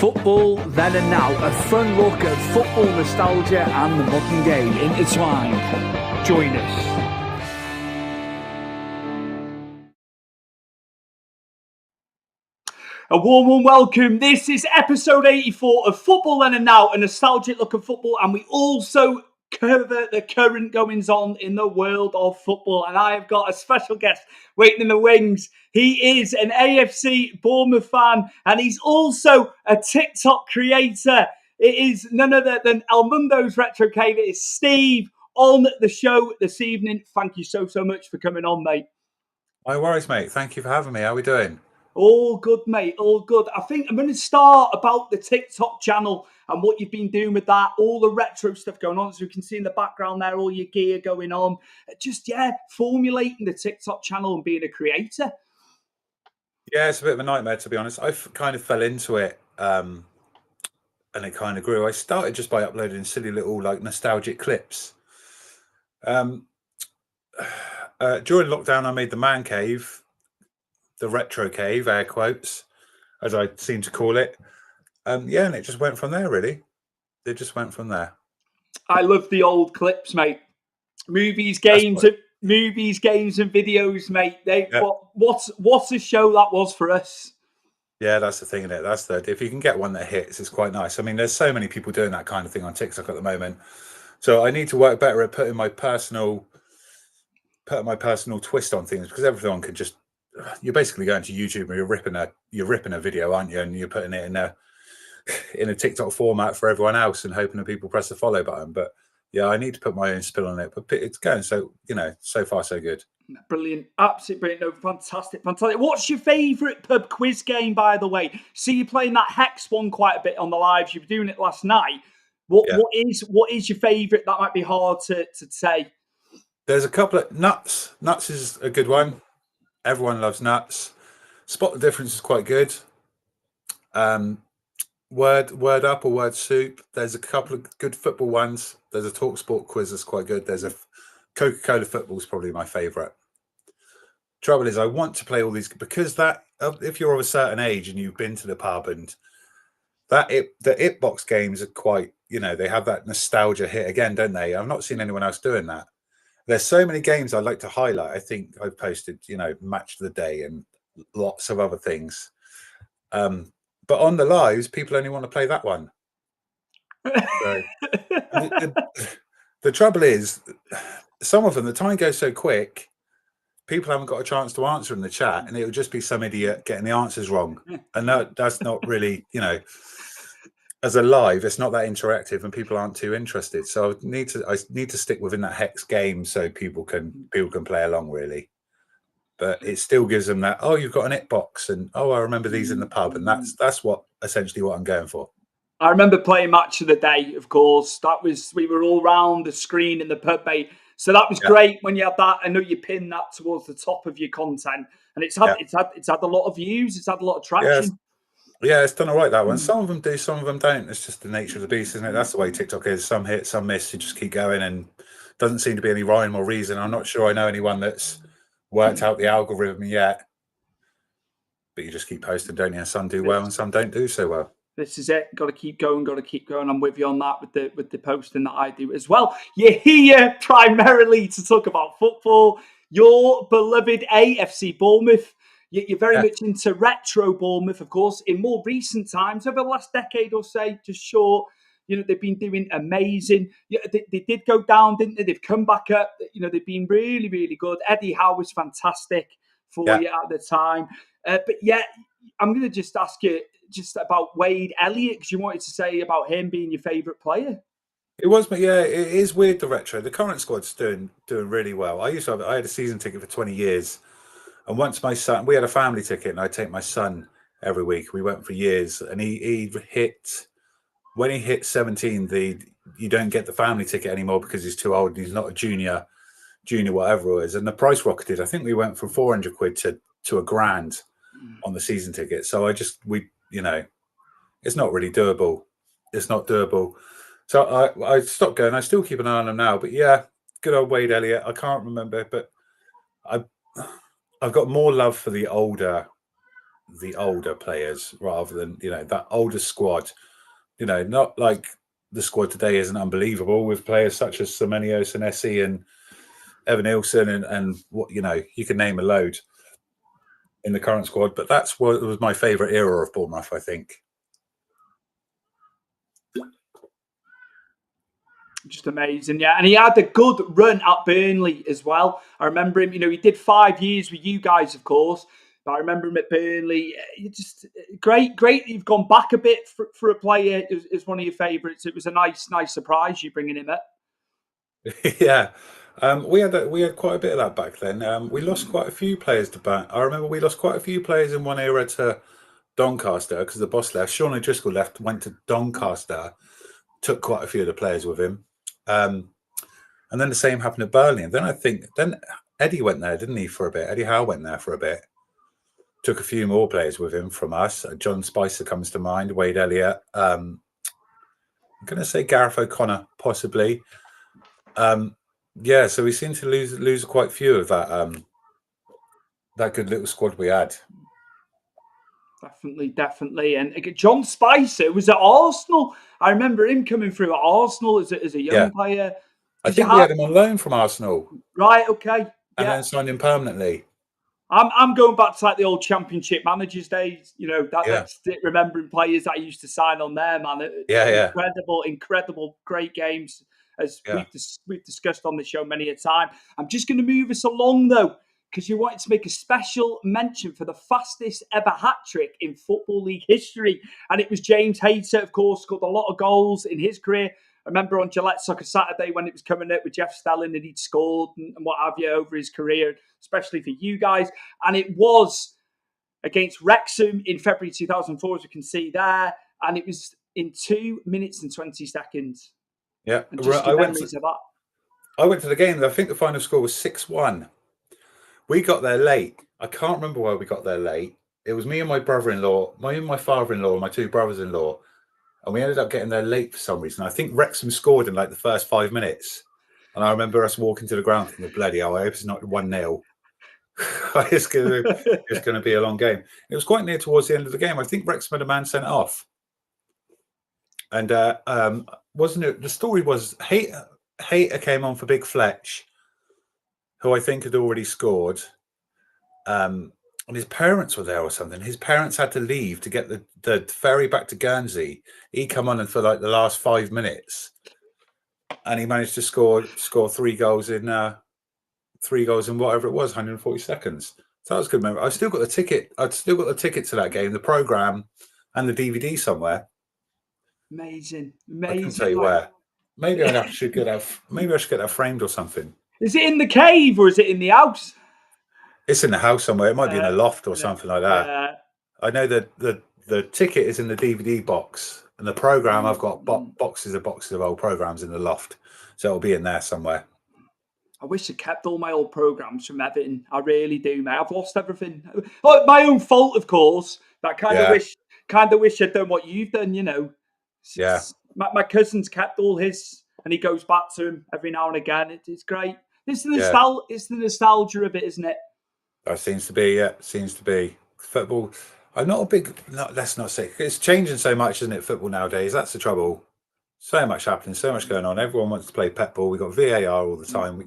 Football Then and Now, a fun look at football nostalgia and the modern game intertwined. Join us. A warm welcome. This is episode 84 of Football Then and Now, a nostalgic look at football, and we also cover the current goings on in the world of football. And I have got a special guest waiting in the wings. He is an AFC Bournemouth fan, and he's also a TikTok creator. It is none other than Elmundo's Retro Cave. It is Steve on the show this evening. Thank you so much for coming on, mate. No worries, mate. Thank you for having me. How are we doing? All good, mate. All good. I think I'm going to start about the TikTok channel and what you've been doing with that, all the retro stuff going on. So we can see in the background there, all your gear going on. Just, formulating the TikTok channel and being a creator. Yeah, it's a bit of a nightmare, to be honest. I kind of fell into it and it kind of grew. I started just by uploading silly little nostalgic clips. During lockdown, I made the man cave, the retro cave, air quotes, as I seem to call it. And it just went from there, really. It just went from there. I love the old clips, mate. Movies, games, and videos, mate. What a show that was for us. Yeah, that's the thing, isn't it? If you can get one that hits, it's quite nice. I mean, there's so many people doing that kind of thing on TikTok at the moment. So I need to work better at putting my personal twist on things, because everyone could just, you're basically going to YouTube and you're ripping a video, aren't you? And you're putting it in a TikTok format for everyone else and hoping that people press the follow button. But yeah, I need to put my own spin on it. But it's going so far so good. Brilliant, absolutely brilliant. No, fantastic. What's your favourite pub quiz game, by the way? See you playing that Hex one quite a bit on the lives. You were doing it last night. What is your favourite? That might be hard to say. There's a couple of nuts. Nuts is a good one. Everyone loves nuts. Spot the difference is quite good. Word up or word soup. There's a couple of good football ones. There's a Talk Sport quiz that's quite good. There's a Coca-Cola football is probably my favourite. Trouble is, I want to play all these because if you're of a certain age and you've been to the pub and the Itbox games are quite, they have that nostalgia hit again, don't they? I've not seen anyone else doing that. There's so many games I'd like to highlight. I think I've posted, Match of the Day and lots of other things. But on the lives, people only want to play that one. So, the trouble is, some of them, the time goes so quick, people haven't got a chance to answer in the chat, and it'll just be some idiot getting the answers wrong. And that's not really, as a live, it's not that interactive, and people aren't too interested. So I need to stick within that Hex game so people can play along, really. But it still gives them that, oh, you've got an Itbox, and oh, I remember these in the pub, and that's essentially what I'm going for. I remember playing Match of the Day, of course. We were all round the screen in the pub, mate. So that was great when you had that. I know you pinned that towards the top of your content, and it's had a lot of views. It's had a lot of traction. Yeah, it's done all right, that one. Some of them do, some of them don't. It's just the nature of the beast, isn't it? That's the way TikTok is. Some hit, some miss. You just keep going, and doesn't seem to be any rhyme or reason. I'm not sure I know anyone that's worked out the algorithm yet. But you just keep posting, don't you? And some do well, and some don't do so well. This is it. Got to keep going. I'm with you on that with the posting that I do as well. You're here primarily to talk about football. Your beloved AFC Bournemouth. You're very much into retro Bournemouth, of course. In more recent times, over the last decade or so, just short, they've been doing amazing. They did go down, didn't they? They've come back up. They've been really, really good. Eddie Howe was fantastic for you at the time. I'm going to just ask you just about Wade Elliott, because you wanted to say about him being your favourite player. It was, but it is weird, the retro. The current squad's doing really well. I had a season ticket for 20 years. And once my son, we had a family ticket, and I'd take my son every week. We went for years, and when he hit 17, you don't get the family ticket anymore because he's too old. He's not a junior, whatever it is. And the price rocketed. I think we went from 400 quid to £1,000 on the season ticket. So it's not really doable. It's not doable. So I stopped going. I still keep an eye on him now. But yeah, good old Wade Elliott. I can't remember, but I've got more love for the older the older players rather than, that older squad. Not like the squad today isn't unbelievable with players such as Semenios and Essie and Evan Nilsson and what, you can name a load in the current squad. But that's what was my favourite era of Bournemouth, I think. Just amazing, yeah. And he had a good run at Burnley as well. I remember him, he did 5 years with you guys, of course. But I remember him at Burnley. Just great. You've gone back a bit for a player as one of your favourites. It was a nice surprise you bringing him up. Yeah. We had quite a bit of that back then. We lost quite a few players to back. I remember we lost quite a few players in one era to Doncaster because the boss left. Sean O'Driscoll left, went to Doncaster, took quite a few of the players with him. And then the same happened at Burnley. And then Eddie went there, didn't he, for a bit? Eddie Howe went there for a bit. Took a few more players with him from us. John Spicer comes to mind, Wade Elliott. I'm going to say Gareth O'Connor, possibly. So we seem to lose quite a few of that good little squad we had. Definitely. And John Spicer was at Arsenal. I remember him coming through at Arsenal as a young player. I think we had him on loan from Arsenal. Right, okay. And then signed him permanently. I'm going back to like the old Championship managers days. That's remembering players that I used to sign on there, man. Incredible, great games, as we've discussed on the show many a time. I'm just going to move us along though, because you wanted to make a special mention for the fastest ever hat-trick in Football League history. And it was James Hayter, of course, scored a lot of goals in his career. I remember on Gillette Soccer Saturday when it was coming up with Jeff Stelling and he'd scored and what have you over his career, especially for you guys. And it was against Wrexham in February 2004, as you can see there. And it was in 2 minutes and 20 seconds. Yeah. And just your memories of that. I went to the game. I think the final score was 6-1. We got there late. I can't remember why we got there late. It was me and my brother-in-law, my father-in-law, my two brothers-in-law. And we ended up getting there late for some reason. I think Wrexham scored in like the first 5 minutes. And I remember us walking to the ground thinking, bloody hell, I hope it's not 1-0. It's going to be a long game. It was quite near towards the end of the game. I think Wrexham had a man sent off. And wasn't it? The story was Hayter came on for Big Fletch, who I think had already scored. And his parents were there or something. His parents had to leave to get the ferry back to Guernsey. He come on for like the last 5 minutes, and he managed to score 3 goals in whatever it was, 140 seconds. So that was good memory. I've still got the ticket. I've still got the ticket to that game, the program, and the DVD somewhere. Amazing. I can tell you where. Maybe I should get that framed or something. Is it in the cave or is it in the house? It's in the house somewhere. It might be in a loft or something like that. I know that the ticket is in the DVD box, and the program I've got boxes of old programs in the loft, so it'll be in there somewhere. I wish I kept all my old programs from Everton. I really do, mate. I've lost everything. Oh, my own fault, of course. But I kind of wish I'd done what you've done. Yeah. My cousin's kept all his, and he goes back to him every now and again. It's great. It's the nostalgia of it, isn't it? That seems to be, yeah. Seems to be. Football, I'm not a big, let's not say, it's changing so much, isn't it, football nowadays? That's the trouble. So much happening, so much going on. Everyone wants to play pet ball. We've got VAR all the time,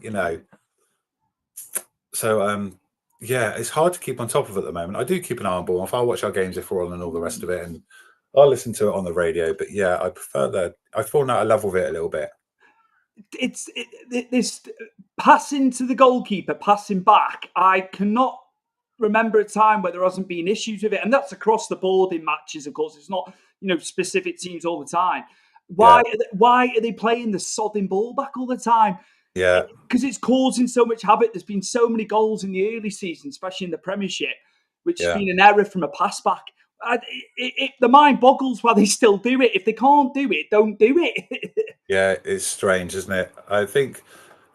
So, it's hard to keep on top of it at the moment. I do keep an eye on ball. If I watch our games if we're on and all the rest of it, and I'll listen to it on the radio. But yeah, I prefer I've fallen out of love with it a little bit. It's this passing to the goalkeeper, passing back. I cannot remember a time where there hasn't been issues with it, and that's across the board in matches. Of course, it's not specific teams all the time. Why are they playing the sodding ball back all the time? Yeah, because it's causing so much havoc. There's been so many goals in the early season, especially in the Premiership, which has been an error from a pass back. The mind boggles why they still do it. If they can't do it, don't do it. Yeah, it's strange, isn't it? I think,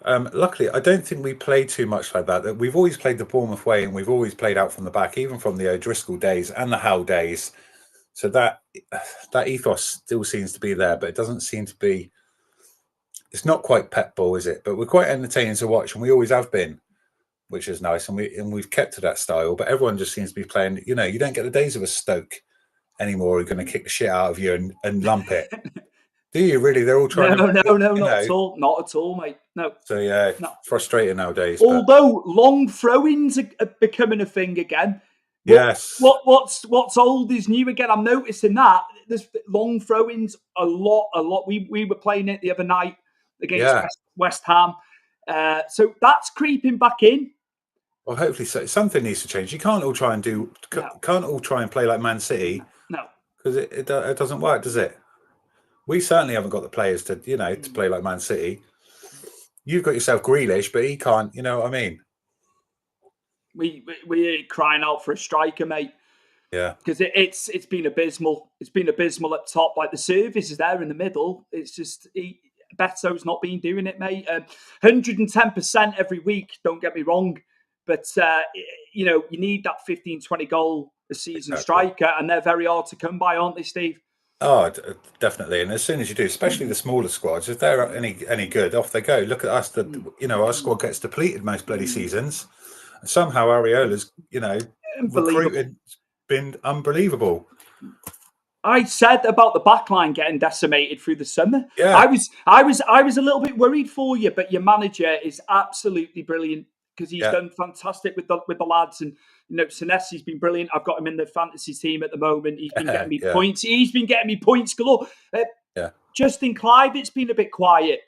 luckily, I don't think we play too much like that. We've always played the Bournemouth way, and we've always played out from the back, even from the O'Driscoll days and the Howe days. So that ethos still seems to be there, but it doesn't seem to be. It's not quite pet ball, is it? But we're quite entertaining to watch, and we always have been. which is nice, and we've kept to that style. But everyone just seems to be playing. You don't get the days of a Stoke anymore. Who are going to kick the shit out of you and lump it. Do you really? They're all trying No, to, no, no, not at all. Not at all, mate. No. So yeah, No. frustrating nowadays. Although long throw-ins are becoming a thing again. Yes. What's old is new again. I'm noticing that there's long throw-ins a lot. We were playing it the other night against West Ham. So that's creeping back in. Well, hopefully so. Something needs to change. You can't all try and play like Man City. No, because it doesn't work, does it? We certainly haven't got the players to to play like Man City. You've got yourself Grealish, but he can't. You know what I mean? We're crying out for a striker, mate. Yeah, because it's been abysmal. It's been abysmal up top. Like the service is there in the middle. It's just Beto's not been doing it, mate. 110% every week. Don't get me wrong, but you need that 15, 20 goal a season striker, and they're very hard to come by, aren't they, Steve? Oh, definitely. And as soon as you do, especially the smaller squads, if they're any good, off they go. Look at us. Our squad gets depleted most bloody seasons. And somehow Areola's, recruited been unbelievable. I said about the backline getting decimated through the summer. Yeah. I was a little bit worried for you, but your manager is absolutely brilliant because he's done fantastic with the lads, and Senesi's been brilliant. I've got him in the fantasy team at the moment. He's been getting me points. He's been getting me points galore. Justin Clive, it's been a bit quiet.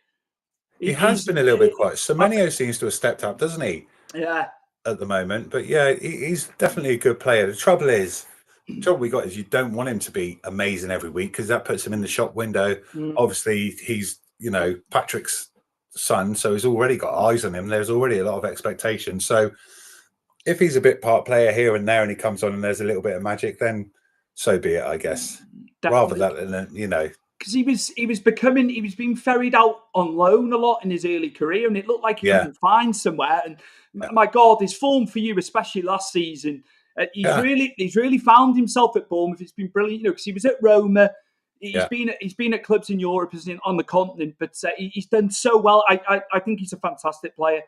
He has been a little bit quiet. Semenyo seems to have stepped up, doesn't he? Yeah. At the moment, but he's definitely a good player. The trouble we got is you don't want him to be amazing every week because that puts him in the shop window. Obviously, he's Patrick's son, so he's already got eyes on him. There's already a lot of expectation. So if he's a bit part player here and there, and he comes on and there's a little bit of magic, then so be it, I guess. Definitely. Rather than because he was being ferried out on loan a lot in his early career, and it looked like he couldn't find somewhere. And my God, his form for you, especially last season, he's really found himself at Bournemouth. It's been brilliant, because he was at Roma. He's been at clubs in Europe, on the continent, but he's done so well. I think he's a fantastic player.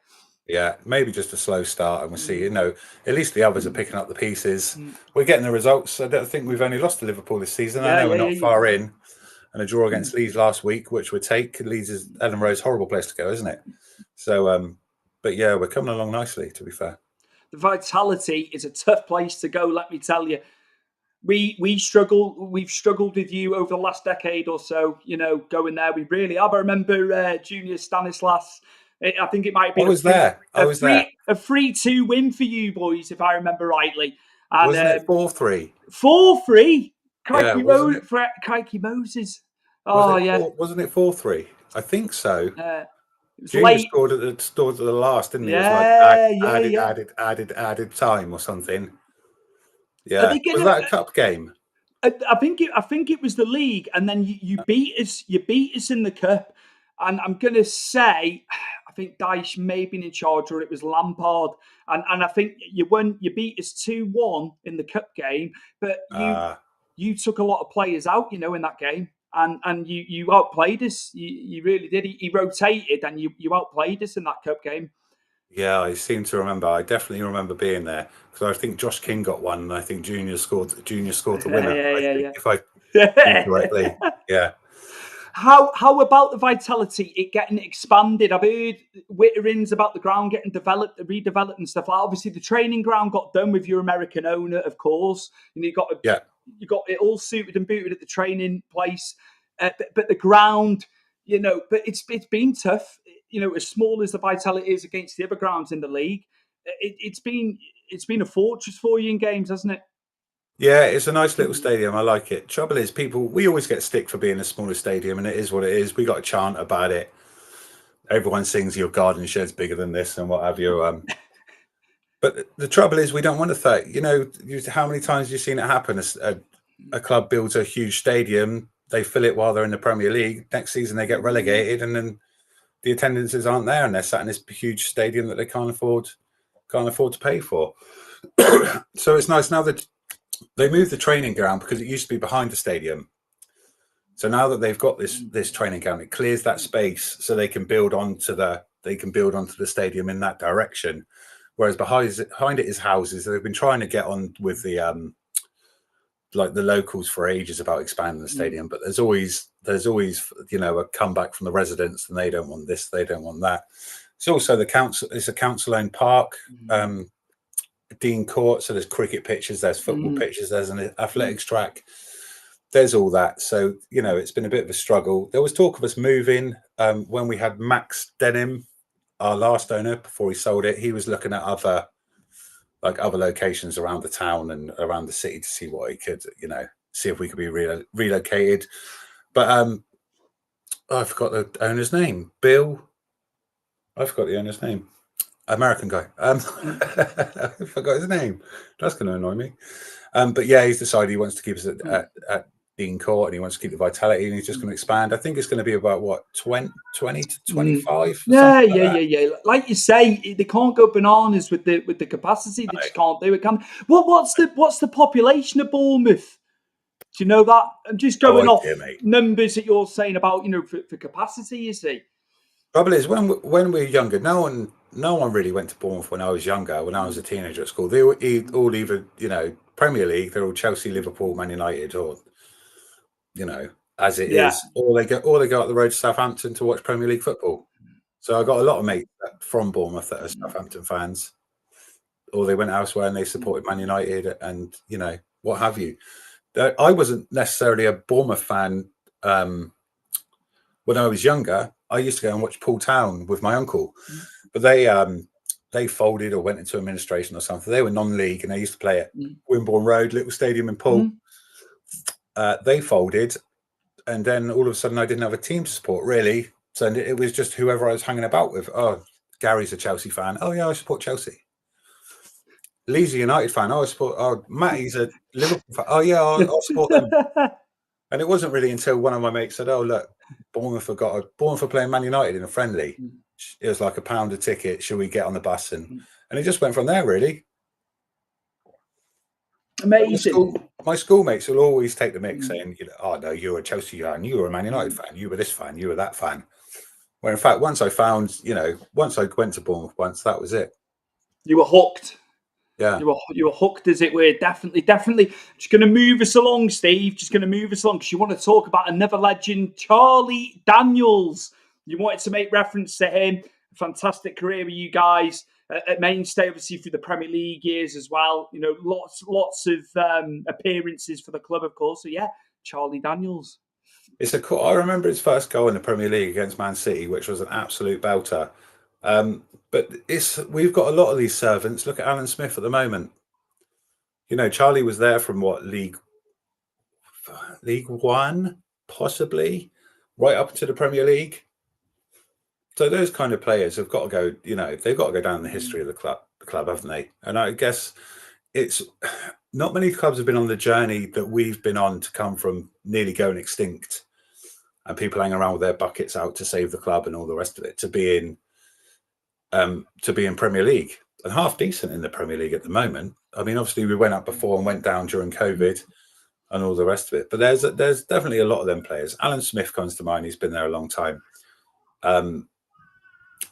Yeah, maybe just a slow start, and we'll see. At least the others are picking up the pieces. We're getting the results. I don't think we've only lost to Liverpool this season. I know we're not far in. And a draw against Leeds last week, which would take. Leeds is Ellen Rowe's horrible place to go, isn't it? So, but yeah, we're coming along nicely, to be fair. The Vitality is a tough place to go, let me tell you. We've struggled with you over the last decade or so, going there. We really have. I remember Junior Stanislas. I think it might have been I was there. A 3-2 win for you boys, if I remember rightly. And, wasn't it 4-3? 4-3? Crikey Moses. Wasn't it 4-3? I think so. Junior scored at the last, didn't he? It was like added time or something. Yeah. Was that a cup game? I think it was the league, and then you beat us. You beat us in the cup, and I'm gonna say, I think Dyche may have been in charge, or it was Lampard, and I think you beat us 2-1 in the cup game, but you took a lot of players out, in that game, and you outplayed us. You really did. He rotated, and you outplayed us in that cup game. Yeah, I seem to remember. I definitely remember being there because I think Josh King got one, and I think Junior scored the winner. If I think correctly, yeah. How about the Vitality? It getting expanded. I've heard witterings about the ground getting redeveloped and stuff. Obviously, the training ground got done with your American owner, of course. And you got it all suited and booted at the training place. But the ground, but it's been tough. As small as the Vitality is against the other grounds in the league, it's been a fortress for you in games, hasn't it? Yeah, it's a nice little stadium. I like it. Trouble is, we always get stick for being a smaller stadium, and it is what it is. We got a chant about it. Everyone sings your garden shed's bigger than this and what have you. But the trouble is, we don't want to how many times have you seen it happen? A club builds a huge stadium, they fill it while they're in the Premier League. Next season, they get relegated, and then the attendances aren't there, and they're sat in this huge stadium that they can't afford to pay for. So it's nice now that they moved the training ground because it used to be behind the stadium. So now that they've got this training ground, it clears that space so they can build onto the stadium in that direction, whereas behind it is houses. They've been trying to get on with the like the locals for ages about expanding the stadium, but there's always a comeback from the residents, and they don't want this, they don't want that. It's also the council. It's a council-owned park, Dean Court. So there's cricket pitches, there's football pitches, there's an athletics track. There's all that. So it's been a bit of a struggle. There was talk of us moving when we had Max Denham, our last owner, before he sold it. He was looking at other locations around the town and around the city to see what he could, see if we could be relocated. But I forgot the owner's name. Bill. I forgot the owner's name. American guy. I forgot his name. That's going to annoy me. But yeah, he's decided he wants to keep us at Dean Court, and he wants to keep the vitality, and he's just going to expand. I think it's going to be about 20 to 25. Yeah. Like you say, they can't go bananas with the capacity. They just can't do it. What's the population of Bournemouth? Do you know that? I'm just going off numbers that you're saying about for capacity. You see, trouble is when we were younger, no one really went to Bournemouth when I was younger. When I was a teenager at school, they were all either Premier League. They're all Chelsea, Liverpool, Man United, or as it is, or they go up the road to Southampton to watch Premier League football. So I got a lot of mates from Bournemouth that are Southampton fans, or they went elsewhere and they supported Man United and what have you. I wasn't necessarily a Bournemouth fan when I was younger. I used to go and watch Poole Town with my uncle, but they folded or went into administration or something. They were non-league and they used to play at Wimborne Road, little stadium in Poole. They folded, and then all of a sudden I didn't have a team to support really. So it was just whoever I was hanging about with. Oh, Gary's a Chelsea fan. Oh yeah, I support Chelsea. Lee's a United fan. Oh, I support. Oh, Matty's a Liverpool fan. Oh yeah, I'll support them. And it wasn't really until one of my mates said, "Oh look, Bournemouth are playing Man United in a friendly. It was like £1 a ticket. Should we get on the bus?" And it just went from there really. Amazing. My schoolmates will always take the mix, saying, "Oh no, you're a Chelsea fan. You were a Man United fan. You were this fan. You were that fan." Where in fact, once I went to Bournemouth once, that was it. You were hooked. Yeah, you were hooked, as it were. Definitely. Just going to move us along, Steve. Just going to move us along because you want to talk about another legend, Charlie Daniels. You wanted to make reference to him. Fantastic career with you guys. At mainstay, obviously, through the Premier League years as well. Lots of appearances for the club, of course. So yeah, Charlie Daniels. I remember his first goal in the Premier League against Man City, which was an absolute belter. But we've got a lot of these servants. Look at Alan Smith at the moment. Charlie was there from League One, possibly, right up to the Premier League. So those kind of players have got to go, they've got to go down in the history of the club, haven't they? And I guess it's not many clubs have been on the journey that we've been on to come from nearly going extinct and people hanging around with their buckets out to save the club and all the rest of it, to be in Premier League and half decent in the Premier League at the moment. I mean, obviously we went up before and went down during COVID and all the rest of it, but there's definitely a lot of them players. Alan Smith comes to mind. He's been there a long time.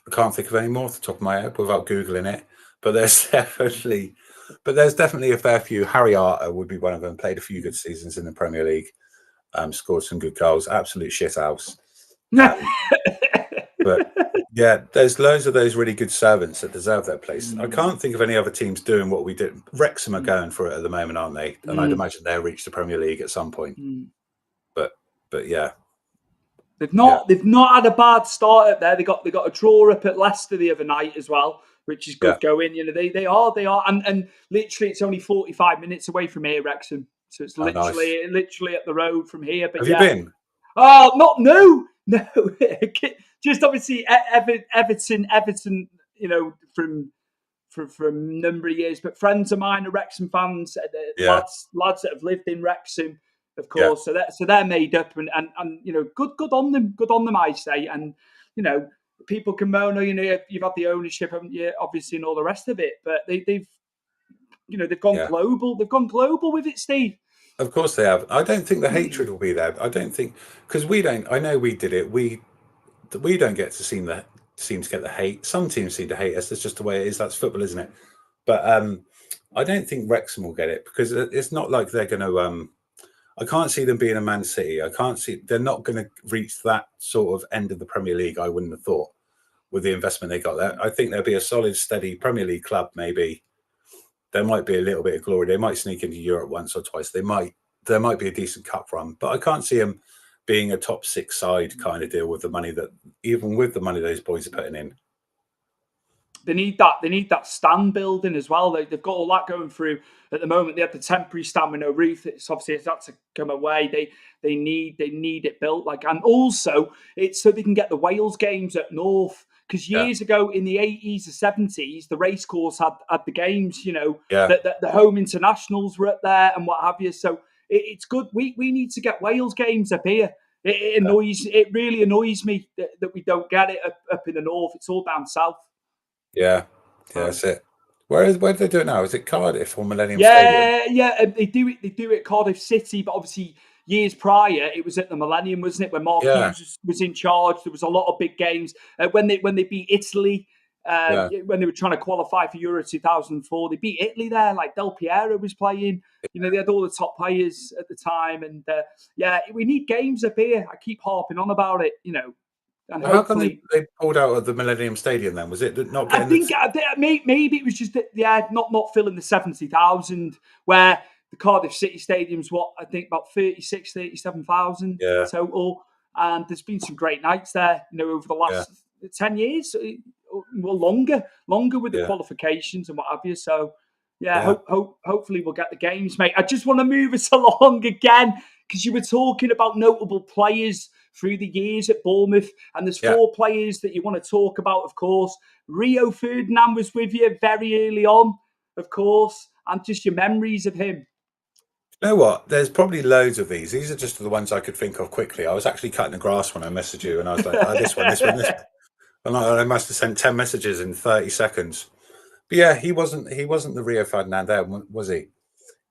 I can't think of any more off the top of my head without Googling it, but there's definitely a fair few. Harry Arter would be one of them. Played a few good seasons in the Premier League, scored some good goals. Absolute shithouse. But yeah, there's loads of those really good servants that deserve their place. I can't think of any other teams doing what we did. Wrexham are going for it at the moment, aren't they? And I'd imagine they'll reach the Premier League at some point. But yeah. They've not had a bad start up there. They got a draw up at Leicester the other night as well, which is good going. They are, and literally it's only 45 minutes away from here, Wrexham. So it's literally up the road from here. But have you been? Oh, no. Just obviously Everton. From a number of years, but friends of mine are Wrexham fans. Lads that have lived in Wrexham. Of course, so they're made up and good on them, I say. And people can moan, you've had the ownership, haven't you? Obviously, and all the rest of it. But they've gone global. They've gone global with it, Steve. Of course they have. I don't think the hatred will be there. I don't think because we don't. I know we did it. We don't get to see seem to get the hate. Some teams seem to hate us. That's just the way it is. That's football, isn't it? But I don't think Wrexham will get it because it's not like they're going to. I can't see them being a Man City. I can't see they're not going to reach that sort of end of the Premier League. I wouldn't have thought with the investment they got there. I think there'll be a solid, steady Premier League club. Maybe there might be a little bit of glory. They might sneak into Europe once or twice. There might be a decent cup run, but I can't see them being a top 6 side kind of deal with the money that, even with the money those boys are putting in. They need that stand building as well. They've got all that going through at the moment. They had the temporary stand with no roof. It's obviously had to come away. They need it built, and also it's so they can get the Wales games at North. Because years ago in the 80s or 70s, the racecourse had the games. The home internationals were up there and what have you. So it's good. We need to get Wales games up here. It really annoys me that we don't get it up in the North. It's all down south. Yeah, that's it. Where do they do it now? Is it Cardiff or Millennium Stadium? Yeah. They do it at Cardiff City, but obviously years prior it was at the Millennium, wasn't it? When Mark Hughes was in charge, there was a lot of big games. When they beat Italy, when they were trying to qualify for Euro 2004, they beat Italy there. Like Del Piero was playing. They had all the top players at the time, and we need games up here. I keep harping on about it. And how come they pulled out of the Millennium Stadium then? Was it not getting... I think maybe it was just not filling the 70,000, where the Cardiff City Stadium's about 36, 37,000 total. And there's been some great nights there, over the last 10 years, well, longer with the qualifications and what have you. So hopefully we'll get the games, mate. I just want to move us along again, because you were talking about notable players through the years at Bournemouth, and there's 4 players that you want to talk about, of course. Rio Ferdinand was with you very early on, of course, and just your memories of him. You know what? There's probably loads of these. These are just the ones I could think of quickly. I was actually cutting the grass when I messaged you, and I was like, this one. And I must have sent 10 messages in 30 seconds. But yeah, he wasn't the Rio Ferdinand there, was he?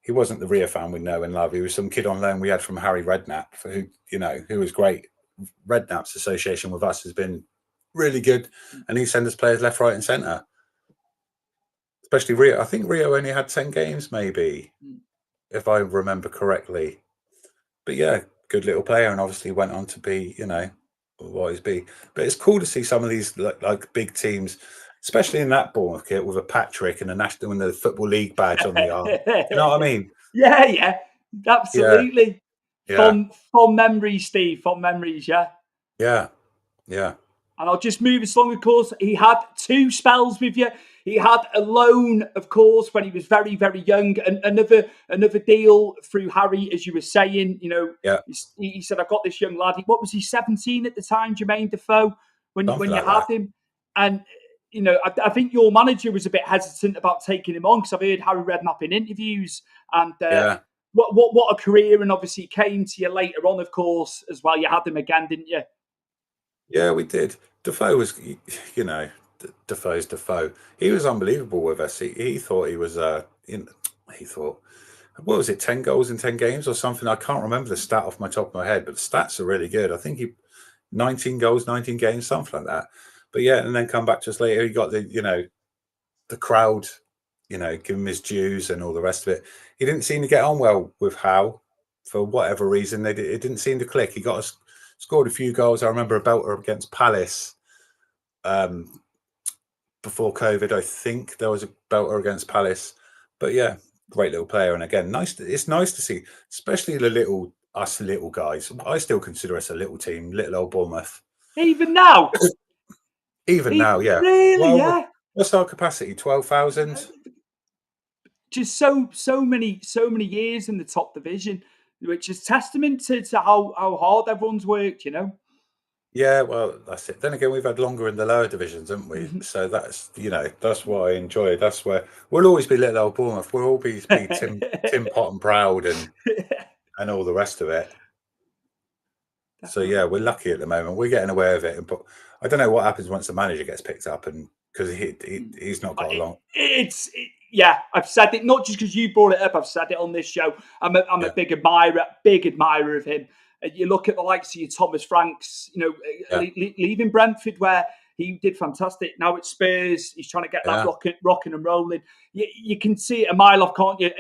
He wasn't the Rio fan we know and love. He was some kid on loan we had from Harry Redknapp, who was great. Redknapp's association with us has been really good, and he sent us players left, right, and centre. Especially Rio. I think Rio only had 10 games, maybe, if I remember correctly. But yeah, good little player, and obviously went on to be, what he's be. But it's cool to see some of these like big teams, especially in that Bournemouth kit with a Patrick and the Football League badge on the arm. You know what I mean? Yeah, absolutely. Fond memories, Steve. Fond memories, yeah. Yeah. And I'll just move us along, of course. He had 2 spells with you. He had a loan, of course, when he was very, very young. And another deal through Harry, as you were saying. He said, "I've got this young lad." What was he, 17 at the time, Jermaine Defoe, when you had him? And I think your manager was a bit hesitant about taking him on, because I've heard Harry Redknapp in interviews, and what a career, and obviously came to you later on, of course, as well. You had him again, didn't you? Yeah, we did. Defoe was, Defoe's Defoe. He was unbelievable with us. He thought he was, he thought, what was it, 10 goals in 10 games or something? I can't remember the stat off my top of my head, but the stats are really good. I think 19 goals, 19 games, something like that. But yeah, and then come back to us later, he got the crowd, give him his dues and all the rest of it. He didn't seem to get on well with Howe for whatever reason. It didn't seem to click. He scored a few goals. I remember a belter against Palace before COVID. I think there was a belter against Palace. But yeah, great little player. And again, it's nice to see, especially us little guys. I still consider us a little team, little old Bournemouth. Even now? Even now, yeah. Really, yeah. What's our capacity? 12,000? Just so many years in the top division, which is testament to how hard everyone's worked, Yeah, well, that's it. Then again, we've had longer in the lower divisions, haven't we? Mm-hmm. So that's what I enjoy. That's where we'll always be little old Bournemouth. We'll always be Tim Potton proud and all the rest of it. So yeah, we're lucky at the moment. We're getting away with it, but I don't know what happens once the manager gets picked up, and because he's not got along. I've said it not just because you brought it up. I've said it on this show. I'm a big admirer of him. You look at the likes of your Thomas Franks, leaving Brentford, where He did fantastic. Now at Spurs, he's trying to get that Yeah. rocking and rolling. You can see it a mile off, can't you?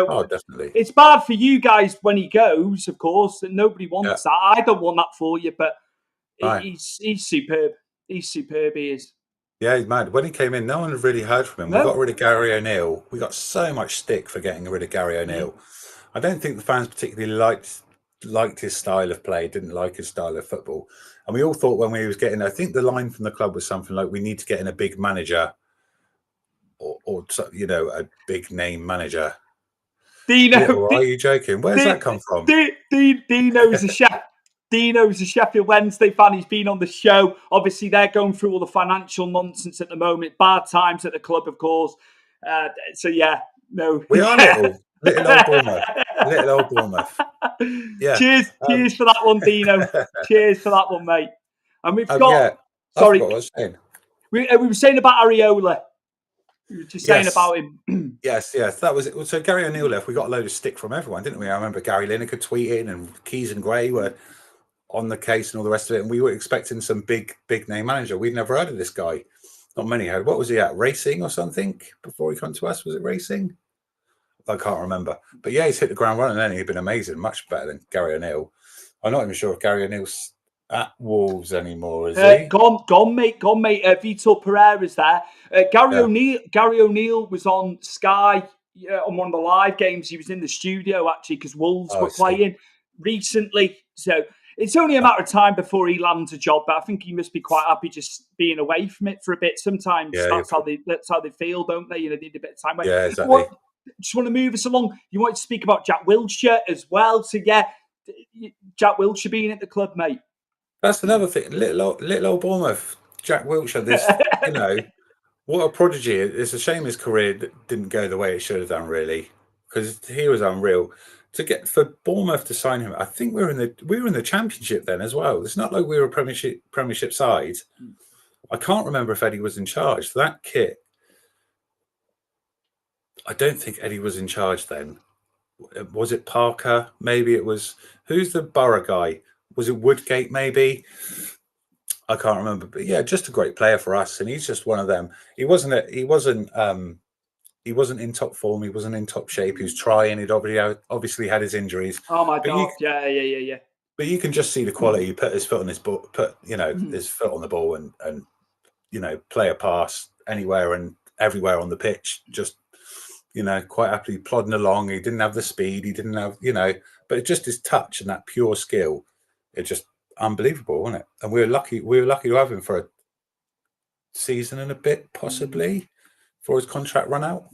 Oh, definitely. It's bad for you guys when he goes, of course, and nobody wants that. I don't want that for you, but he's superb. He's superb, he is. Yeah, he's mad. When he came in, no one had really heard from him. We got rid of Gary O'Neill. We got so much stick for getting rid of Gary O'Neill. I don't think the fans particularly liked his style of play, didn't like his style of football. And we all thought when we was getting, I think the line from the club was something like, we need to get in a big manager or a big name manager. Dino, are you joking? Where's that come from? Dino's a chef. Dino's a Sheffield Wednesday fan. He's been on the show. Obviously, they're going through all the financial nonsense at the moment. Bad times at the club, of course. We are little old Bournemouth. Little old Bournemouth. Yeah. Cheers for that one, Dino. Cheers for that one, mate. And we've got. Yeah. Sorry, I forgot what I was saying. We were saying about Areola. We were just saying about him. Yes. That was it. So Gary O'Neill left. We got a load of stick from everyone, didn't we? I remember Gary Lineker tweeting, and Keys and Gray were on the case and all the rest of it. And we were expecting some big name manager. We'd never heard of this guy. Not many had. What was he at? Racing or something before he came to us? Was it Racing? I can't remember. But yeah, he's hit the ground running and he's been amazing. Much better than Gary O'Neill. I'm not even sure if Gary O'Neill's at Wolves anymore, is he? Gone, mate. Vitor Pereira's there. Gary O'Neill was on Sky on one of the live games. He was in the studio, actually, because Wolves were playing recently. So it's only a matter of time before he lands a job, but I think he must be quite happy just being away from it for a bit. Sometimes that's how they feel, don't they? They need a bit of time away. Yeah, exactly. Just want to move us along. You wanted to speak about Jack Wilshere as well. So Jack Wilshere being at the club, mate. That's another thing. Little old Bournemouth, Jack Wilshere. This, what a prodigy! It's a shame his career didn't go the way it should have done, really, because he was unreal. For Bournemouth to sign him, I think we were in the Championship then as well. It's not like we were a Premiership side. I can't remember if Eddie was in charge. That kit, I don't think Eddie was in charge then. Was it Parker? Maybe it was. Who's the Borough guy? Was it Woodgate? Maybe. I can't remember. But yeah, just a great player for us, and he's just one of them. He wasn't in top form. He wasn't in top shape. He was trying. He'd obviously had his injuries. Oh my God! Yeah. But you can just see the quality. He put his foot on his ball, his foot on the ball, and play a pass anywhere and everywhere on the pitch. Just quite happily plodding along. He didn't have the speed. He didn't have but just his touch and that pure skill. It's just unbelievable, wasn't it? And we were lucky to have him for a season and a bit, possibly, before his contract run out.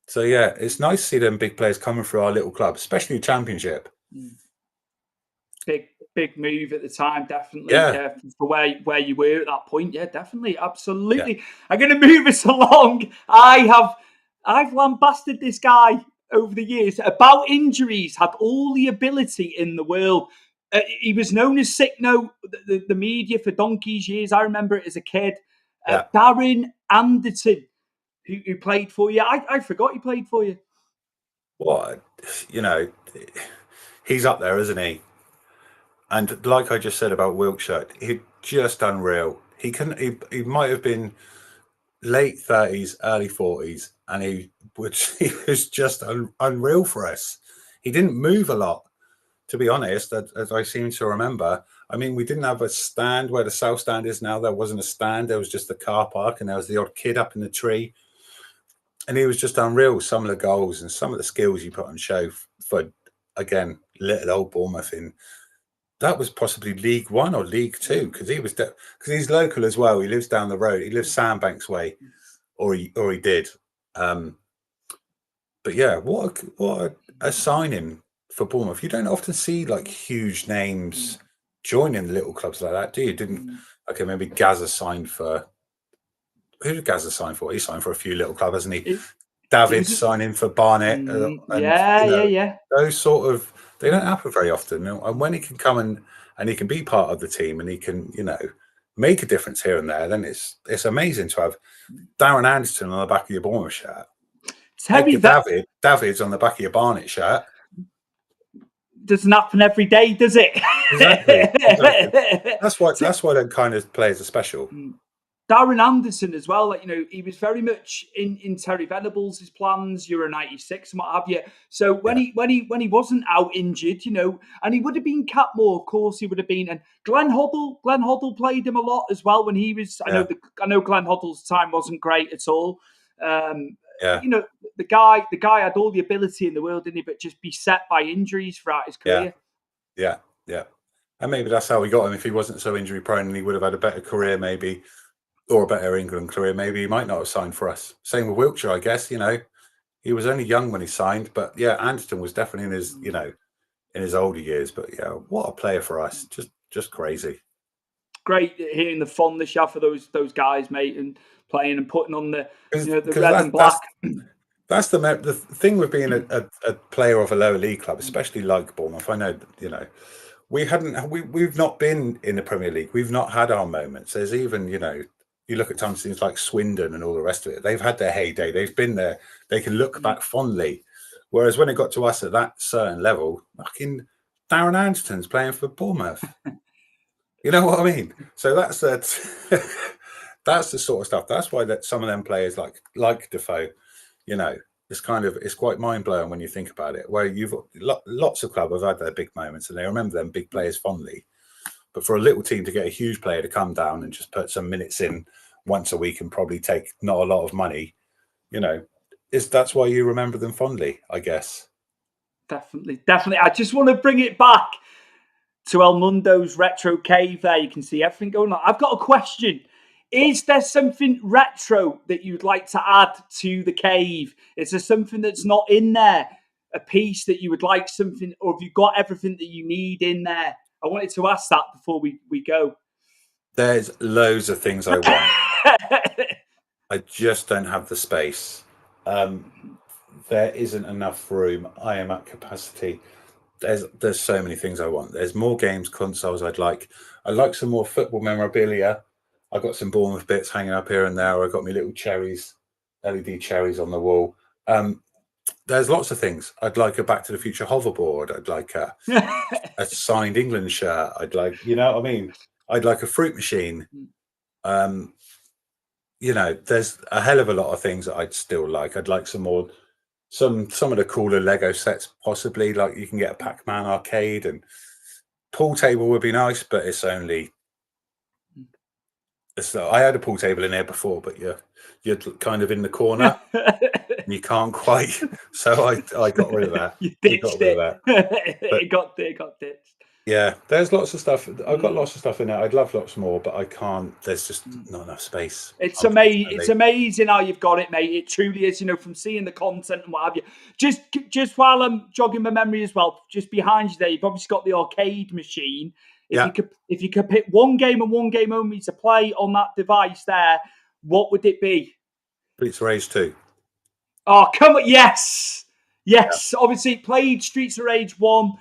So yeah, it's nice to see them big players coming through our little club, especially Championship. Big move at the time, definitely. For where you were at that point, definitely, absolutely. Yeah. I'm going to move us along. I've lambasted this guy over the years about injuries. Had all the ability in the world. He was known as Sick Note, the media, for donkey's years. I remember it as a kid. Darren Anderton, who played for you. I forgot he played for you. What? He's up there, isn't he? And like I just said about Wilshere, he's just unreal. He might have been late 30s, early 40s, and he was just unreal for us. He didn't move a lot, to be honest, as I seem to remember. I mean, we didn't have a stand where the South Stand is now. There wasn't a stand. There was just the car park, and there was the odd kid up in the tree. And he was just unreal. Some of the goals and some of the skills he put on show for, again, little old Bournemouth in. That was possibly League One or League Two, because he's local as well. He lives down the road. He lives Sandbanks way, or he did. But yeah, what a signing for Bournemouth. You don't often see like huge names joining little clubs like that, do you? Okay, maybe Gaza signed for. Who did Gaza sign for? He signed for a few little clubs, hasn't he? David signing for Barnet. Those sort of. They don't happen very often. And when he can come and he can be part of the team and he can, make a difference here and there, then it's amazing to have Darren Anderton on the back of your Bournemouth shirt. David's on the back of your Barnet shirt. doesn't happen every day, does it? Exactly. That's why them kind of players are special. Darren Anderson as well, like, he was very much in Terry Venables' plans, Euro 96 and what have you. So when he wasn't out injured, and he would have been capped more, of course he would have been. And Glenn Hoddle played him a lot as well when he was. I know Glenn Hoddle's time wasn't great at all. The guy had all the ability in the world, didn't he? But just beset by injuries throughout his career. Yeah. And maybe that's how we got him. If he wasn't so injury prone, and he would have had a better career, maybe. Or a better England career, maybe he might not have signed for us. Same with Wiltshire, I guess. He was only young when he signed, but Anderton was definitely in his, in his older years. But what a player for us! Just crazy. Great hearing the fondness you have for those guys, mate, and playing and putting on the red and black. That's the thing with being a player of a lower league club, especially like Bournemouth. I know, we've not been in the Premier League. We've not had our moments. There's even, you look at teams like Swindon and all the rest of it. They've had their heyday. They've been there. They can look back fondly. Whereas when it got to us at that certain level, fucking Darren Anderton's playing for Bournemouth. You know what I mean? So that's that's the sort of stuff. That's why that some of them players like Defoe, it's quite mind blowing when you think about it. Where you've lots of clubs have had their big moments and they remember them big players fondly. But for a little team to get a huge player to come down and just put some minutes in once a week and probably take not a lot of money, that's why you remember them fondly, I guess. Definitely. I just want to bring it back to Elmundo's retro cave there. You can see everything going on. I've got a question. Is there something retro that you'd like to add to the cave? Is there something that's not in there? A piece that you would like something, or have you got everything that you need in there? I wanted to ask that before we go. There's loads of things I want. I just don't have the space. There isn't enough room. I am at capacity. There's so many things I want. There's more games consoles I'd like. I'd like some more football memorabilia. I've got some Bournemouth bits hanging up here and there. I've got my little cherries, LED cherries on the wall. There's lots of things. I'd like a Back to the Future hoverboard. I'd like a signed England shirt. I'd like, I'd like a fruit machine. There's a hell of a lot of things that I'd still like. I'd like some of the cooler Lego sets, possibly. Like you can get a Pac-Man arcade, and pool table would be nice, but it's only. I had a pool table in there before, but you're kind of in the corner. You can't quite, so I got rid of that. You ditched it. It got ditched. Yeah, there's lots of stuff. I've got lots of stuff in there. I'd love lots more, but I can't. There's just not enough space. It's amazing. It's amazing how you've got it, mate. It truly is. From seeing the content and what have you. Just while I'm jogging my memory as well, just behind you there, you've obviously got the arcade machine. If you could pick one game and one game only to play on that device there, what would it be? Streets of Rage 2. Oh, come on. Yes. Yeah. Obviously, played Streets of Rage 1.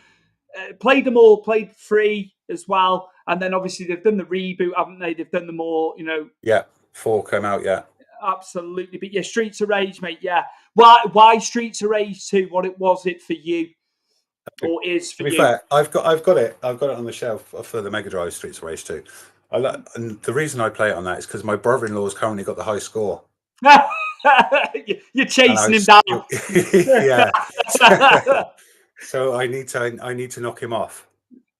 Played them all. Played 3 as well. And then, obviously, they've done the reboot, haven't they? They've done them all, Yeah. 4 came out, yeah. Absolutely. But, yeah, Streets of Rage, mate, yeah. Why Streets of Rage 2? What was it for you? Or is for you? To be fair, I've got it on the shelf for the Mega Drive. Streets of Rage 2. And the reason I play it on that is because my brother-in-law's currently got the high score. You're chasing him down. Yeah. So I need to knock him off.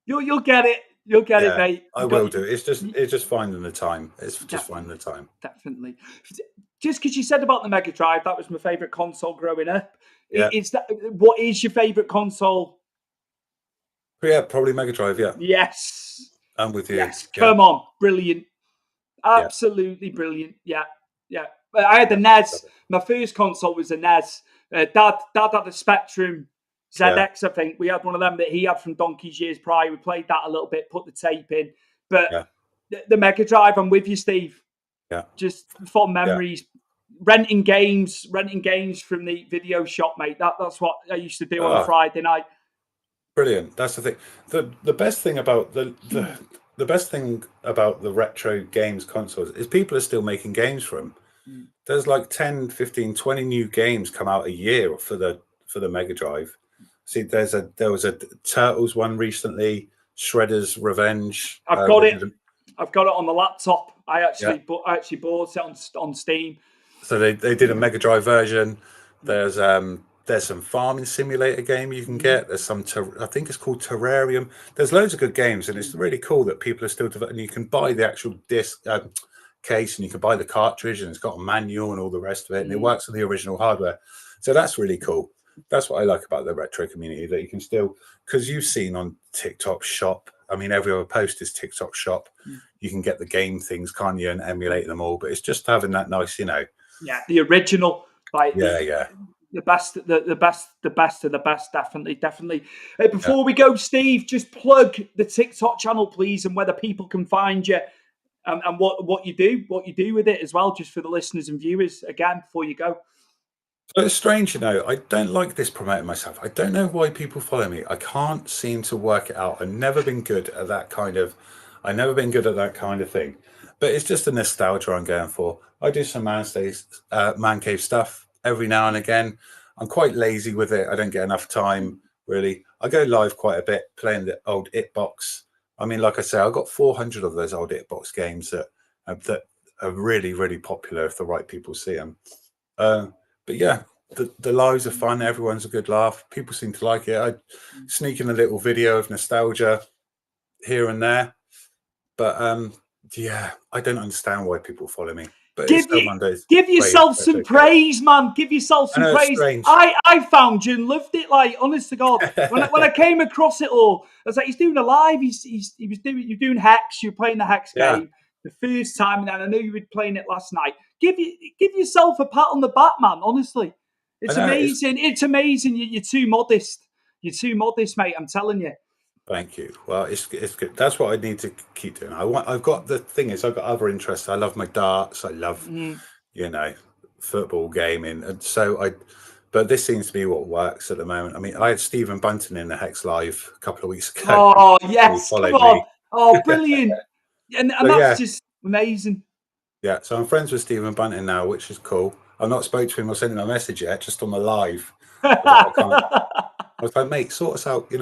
You'll get it. You'll get it, mate. I will do. It's just finding the time. Finding the time. Definitely. Just because you said about the Mega Drive, that was my favourite console growing up. Yeah. What is your favourite console? Yeah, probably Mega Drive. Yeah. Yes. I'm with you. Yes. Come on, brilliant. Absolutely brilliant. Yeah. I had the NES. My first console was a NES. Dad had a Spectrum ZX, I think. We had one of them that he had from Donkey's years prior. We played that a little bit, put the tape in. But the Mega Drive, I'm with you, Steve. Yeah. Just fond memories. Renting games from the video shop, mate. That's what I used to do on a Friday night. Brilliant. That's the thing. The best thing about the best thing about the retro games consoles is people are still making games for them. There's like 10, 15, 20 new games come out a year for the Mega Drive. See, there was a Turtles one recently, Shredder's Revenge. I've got it. Did a- I've got it on the laptop. I Yeah. actually bought it on Steam. So they did a Mega Drive version. There's some farming simulator game you can get. There's some I think it's called Terrarium. There's loads of good games, and it's really cool that people are still developing. You can buy the actual disc case, and you can buy the cartridge, and it's got a manual and all the rest of it, and it works with the original hardware. So that's really cool. That's what I like about the retro community, that you can still, because you've seen on TikTok Shop. I mean, every other post is TikTok Shop. You can get the game things, can't you, and emulate them all. But it's just having that nice, the original, like the best of the best, definitely. Before we go, Steve, just plug the TikTok channel, please, and whether people can find you, and what you do with it as well, just for the listeners and viewers. Again, before you go. So it's strange, I don't like this promoting myself. I don't know why people follow me. I can't seem to work it out. I've never been good at that kind of thing. But it's just the nostalgia I'm going for. I do some man cave stuff every now and again. I'm quite lazy with it. I don't get enough time, really. I go live quite a bit playing the old Itbox. I mean, like I say, I've got 400 of those old Itbox games that are really, really popular if the right people see them. But yeah, the lives are fun. Everyone's a good laugh. People seem to like it. I sneak in a little video of nostalgia here and there. But I don't understand why people follow me. But give yourself some praise, man. Give yourself some praise. I found you and loved it. Like, honest to God, when I came across it all, I was like, he's doing a live. You're doing Hex. You're playing the Hex game the first time, and then I knew you were playing it last night. Give yourself a pat on the back, man. Honestly, it's amazing. It's amazing. You're too modest. You're too modest, mate. I'm telling you. Thank you. Well, it's good. That's what I need to keep doing. I've got other interests. I love my darts. I love, football, gaming, and so but this seems to be what works at the moment. I mean, I had Stephen Bunton in the Hex Live a couple of weeks ago. Oh yes, come on! Me. Oh, brilliant! and that's just amazing. Yeah, so I'm friends with Stephen Bunton now, which is cool. I've not spoke to him or sent him a message yet, just on the live. I was like, mate, sort us out,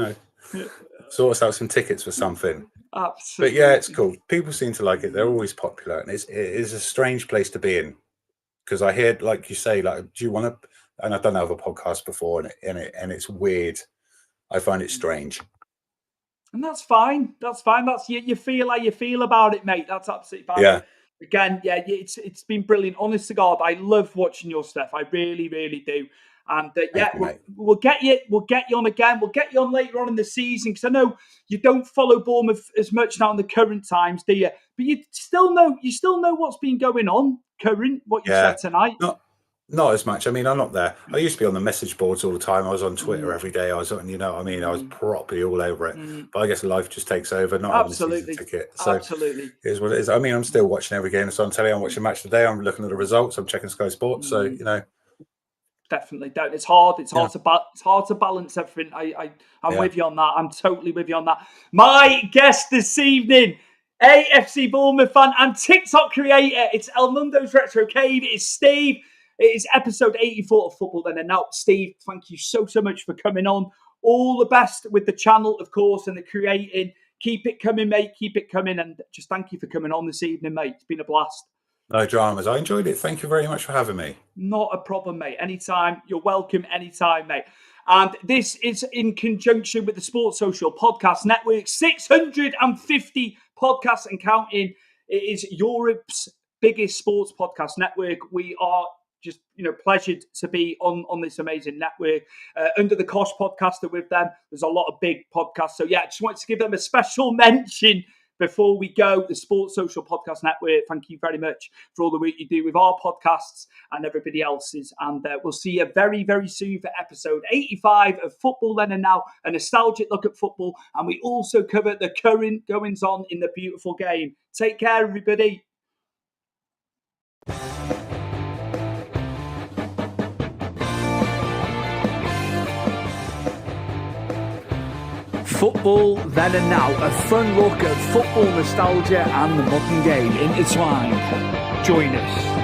sort us out some tickets for something. Absolutely. But yeah, it's cool. People seem to like it. They're always popular, and it is a strange place to be in, because I hear, like you say, like, do you want to? And I've done other podcasts before, and it's weird. I find it strange. And that's fine. That's fine. That's you feel how you feel about it, mate. That's absolutely fine. Yeah. Again, it's been brilliant. Honest to God, I love watching your stuff. I really, really do. And we'll get you on again. We'll get you on later on in the season, because I know you don't follow Bournemouth as much now in the current times, do you? But you still know what's been going on current. What you said tonight. Not as much. I mean, I'm not there. I used to be on the message boards all the time. I was on Twitter every day. I was on, I was properly all over it. But I guess life just takes over. Not having a season ticket. So absolutely. Here's what it is. I mean, I'm still watching every game. So I'm telling you, I'm watching Match Today. I'm looking at the results. I'm checking Sky Sports. So definitely don't. It's hard. It's hard to balance everything. I'm with you on that. I'm totally with you on that. My guest this evening, AFC Bournemouth fan and TikTok creator. It's Elmundo's Retro Cave. It's Steve. It is episode 84 of Football Then and Now. Steve, thank you so much for coming on. All the best with the channel, of course, and the creating. Keep it coming, mate. Keep it coming. And just thank you for coming on this evening, mate. It's been a blast. No dramas. I enjoyed it. Thank you very much for having me. Not a problem, mate. Anytime. You're welcome anytime, mate. And this is in conjunction with the Sports Social Podcast Network. 650 podcasts and counting. It is Europe's biggest sports podcast network. We are just, pleasured to be on this amazing network. Under the Kosh podcaster with them, there's a lot of big podcasts. So, I just wanted to give them a special mention before we go. The Sports Social Podcast Network, thank you very much for all the work you do with our podcasts and everybody else's. And we'll see you very, very soon for episode 85 of Football Then and Now, a nostalgic look at football. And we also cover the current goings-on in the beautiful game. Take care, everybody. Football Then and Now, a fun look at football nostalgia and the modern game intertwined. Join us.